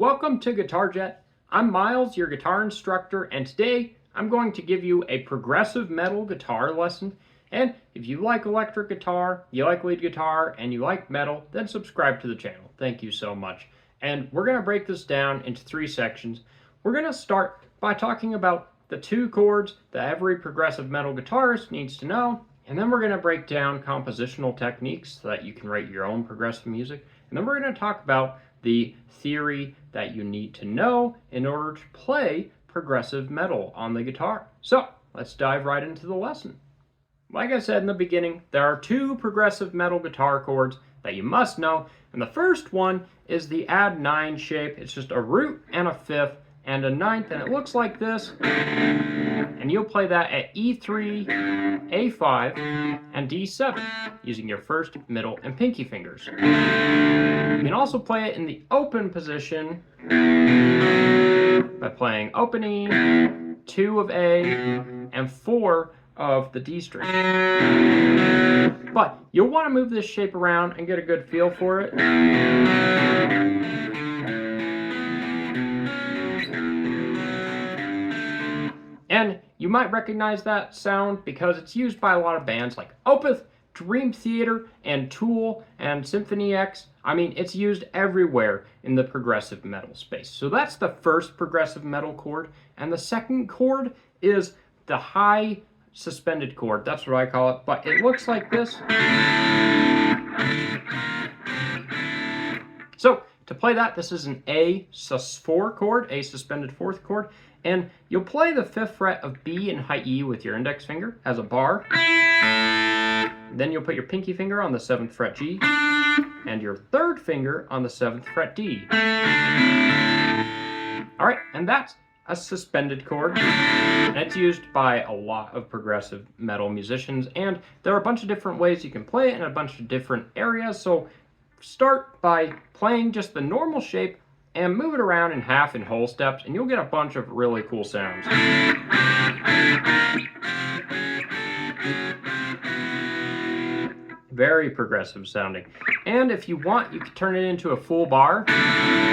Welcome to Guitar Jet. I'm Miles, your guitar instructor, and today I'm going to give you a progressive metal guitar lesson. And if you like electric guitar, you like lead guitar, and you like metal, then subscribe to the channel. Thank you so much. And we're going to break this down into 3 sections. We're going to start by talking about the 2 chords that every progressive metal guitarist needs to know. And then we're going to break down compositional techniques so that you can write your own progressive music. And then we're going to talk about the theory that you need to know in order to play progressive metal on the guitar. So let's dive right into the lesson. Like I said in the beginning, there are 2 progressive metal guitar chords that you must know. And the first one is the add 9 shape. It's just a root and a fifth and a ninth, and it looks like this. And you'll play that at E3, A5, and D7 using your first, middle, and pinky fingers. You can also play it in the open position by playing open E, 2 of A, and 4 of the D string. But you'll want to move this shape around and get a good feel for it. And you might recognize that sound because it's used by a lot of bands like Opeth, Dream Theater, and Tool, and Symphony X. I mean, it's used everywhere in the progressive metal space. So that's the first progressive metal chord. And the second chord is the high suspended chord. That's what I call it. But it looks like this. So to play that, this is an A sus4 chord, A suspended 4th chord. And you'll play the 5th fret of B and high E with your index finger as a bar. Then you'll put your pinky finger on the 7th fret G and your 3rd finger on the 7th fret D. All right, and that's a suspended chord. And it's used by a lot of progressive metal musicians, and there are a bunch of different ways you can play it in a bunch of different areas. So start by playing just the normal shape and move it around in half and whole steps, and you'll get a bunch of really cool sounds. Very progressive sounding. And if you want, you could turn it into a full bar.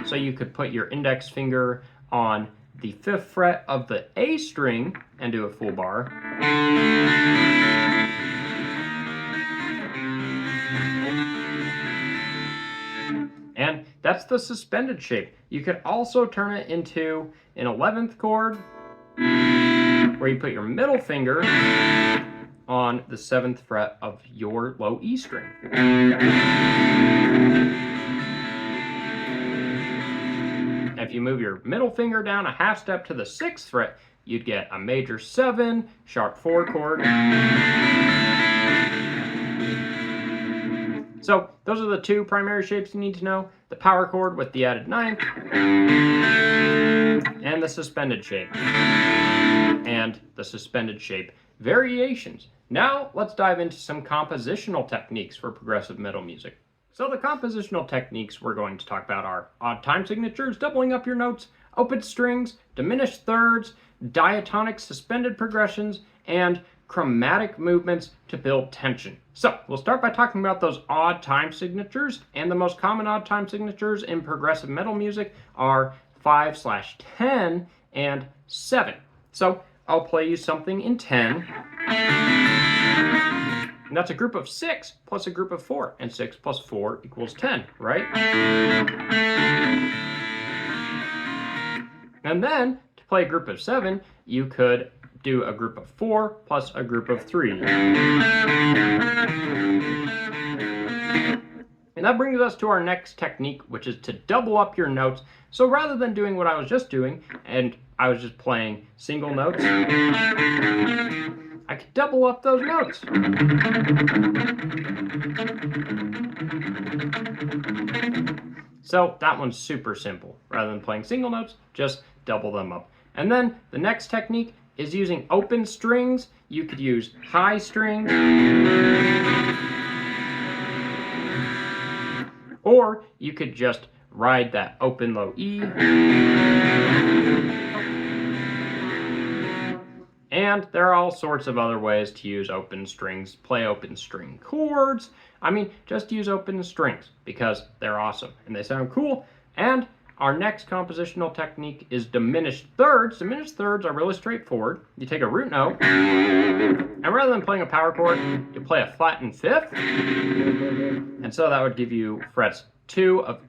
So you could put your index finger on the 5th fret of the A string and do a full bar. And that's the suspended shape. You could also turn it into an 11th chord where you put your middle finger on the 7th fret of your low E string. If you move your middle finger down a half step to the 6th fret, you'd get a major 7, sharp 4 chord. So those are the 2 primary shapes you need to know: the power chord with the added 9th, and the suspended shape, and the suspended shape variations. Now let's dive into some compositional techniques for progressive metal music. So the compositional techniques we're going to talk about are odd time signatures, doubling up your notes, open strings, diminished thirds, diatonic suspended progressions, and chromatic movements to build tension. So we'll start by talking about those odd time signatures, and the most common odd time signatures in progressive metal music are 5/10 and 7. So I'll play you something in 10. And that's a group of 6 plus a group of 4, and 6 plus 4 equals 10, right? And then to play a group of 7, you could do a group of 4 plus a group of 3. And that brings us to our next technique, which is to double up your notes. So rather than doing what I was just doing, and I was just playing single notes, I could double up those notes. So that one's super simple. Rather than playing single notes, just double them up. And then the next technique is using open strings. You could use high strings, or you could just ride that open low E. And there are all sorts of other ways to use open strings, play open string chords. I mean, just use open strings because they're awesome and they sound cool. And our next compositional technique is diminished thirds. Diminished thirds are really straightforward. You take a root note, and rather than playing a power chord, you play a flattened fifth. And so that would give you fret 2 of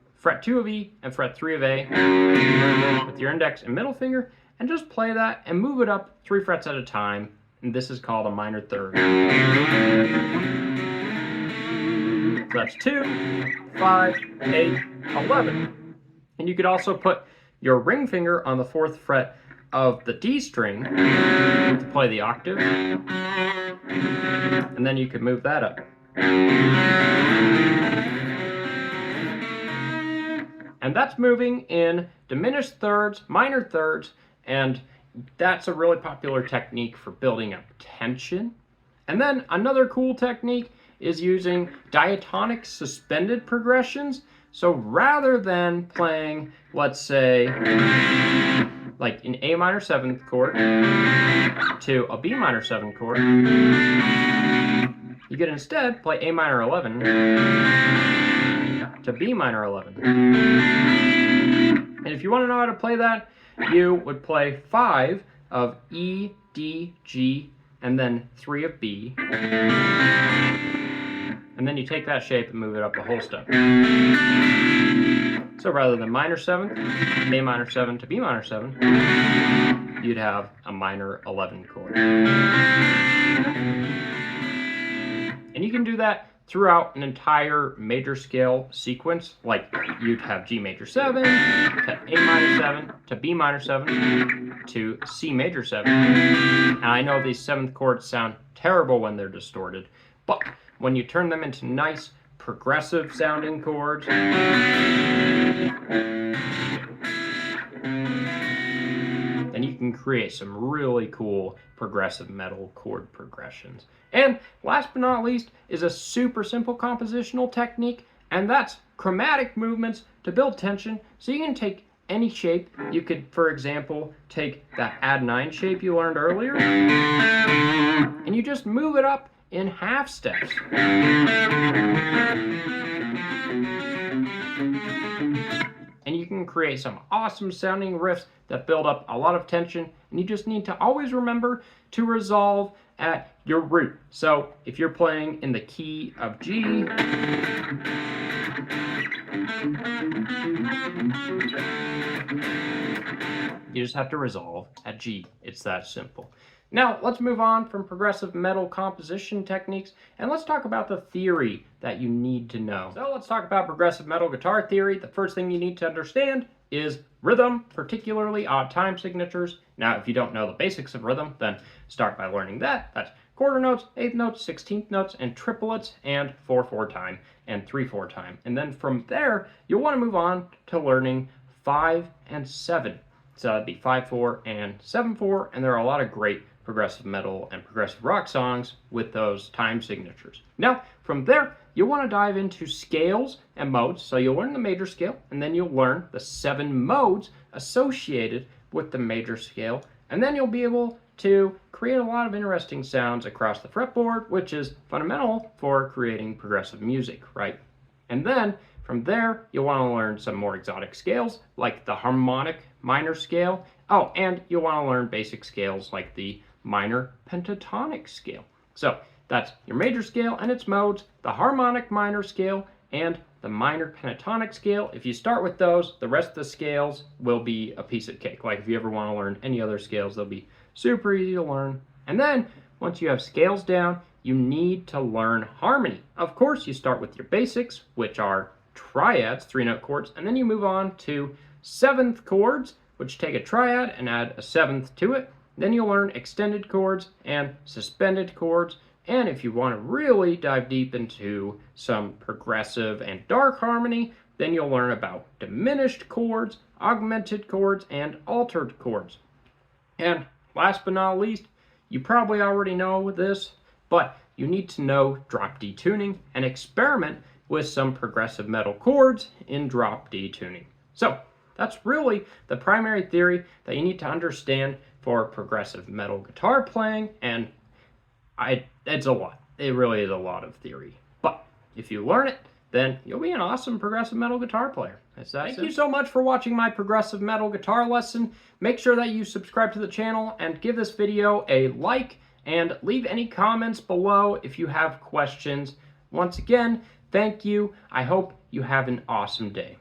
E and fret 3 of A with your index and middle finger, and just play that and move it up 3 frets at a time. And this is called a minor third. So that's 2, 5, 8, 11. And you could also put your ring finger on the 4th fret of the D string to play the octave. And then you could move that up. And that's moving in diminished thirds, minor thirds, and that's a really popular technique for building up tension. And then another cool technique is using diatonic suspended progressions. So rather than playing, let's say, like an A minor 7th chord to a B minor 7th chord, you could instead play A minor 11 to B minor 11. And if you want to know how to play that, you would play 5 of E, D, G, and then 3 of B. And then you take that shape and move it up a whole step. So rather than minor 7th, A minor 7 to B minor 7, you'd have a minor 11 chord. And you can do that throughout an entire major scale sequence, like you'd have G major 7 to A minor 7 to B minor 7 to C major 7. And I know these 7th chords sound terrible when they're distorted, but when you turn them into nice progressive sounding chords, then you can create some really cool progressive metal chord progressions. And last but not least is a super simple compositional technique, and that's chromatic movements to build tension. So you can take any shape. You could, for example, take that add 9 shape you learned earlier, and you just move it up in half steps. And you can create some awesome sounding riffs that build up a lot of tension, and you just need to always remember to resolve at your root. So if you're playing in the key of G, you just have to resolve at G. It's that simple. Now, let's move on from progressive metal composition techniques, and let's talk about the theory that you need to know. So let's talk about progressive metal guitar theory. The first thing you need to understand is rhythm, particularly odd time signatures. Now, if you don't know the basics of rhythm, then start by learning that. That's quarter notes, eighth notes, 16th notes, and triplets, and 4/4 time, and 3/4 time. And then from there, you'll want to move on to learning 5 and 7. So that'd be 5/4 and 7/4, and there are a lot of great progressive metal and progressive rock songs with those time signatures. Now, from there, you'll want to dive into scales and modes. So you'll learn the major scale, and then you'll learn the 7 modes associated with the major scale, and then you'll be able to create a lot of interesting sounds across the fretboard, which is fundamental for creating progressive music, right? And then from there, you'll want to learn some more exotic scales, like the harmonic minor scale. Oh, and you'll want to learn basic scales like the minor pentatonic scale. So that's your major scale and its modes, the harmonic minor scale, and the minor pentatonic scale. If you start with those, the rest of the scales will be a piece of cake. Like if you ever want to learn any other scales, they'll be super easy to learn. And then once you have scales down, you need to learn harmony. Of course, you start with your basics, which are triads, 3-note chords, and then you move on to 7th chords, which take a triad and add a 7th to it. Then you'll learn extended chords and suspended chords. And if you want to really dive deep into some progressive and dark harmony, then you'll learn about diminished chords, augmented chords, and altered chords. And last but not least, you probably already know this, but you need to know drop D tuning and experiment with some progressive metal chords in drop D tuning. So that's really the primary theory that you need to understand for progressive metal guitar playing, and it's a lot. It really is a lot of theory. But if you learn it, then you'll be an awesome progressive metal guitar player. Thank you so much for watching my progressive metal guitar lesson. Make sure that you subscribe to the channel and give this video a like and leave any comments below if you have questions. Once again, thank you. I hope you have an awesome day.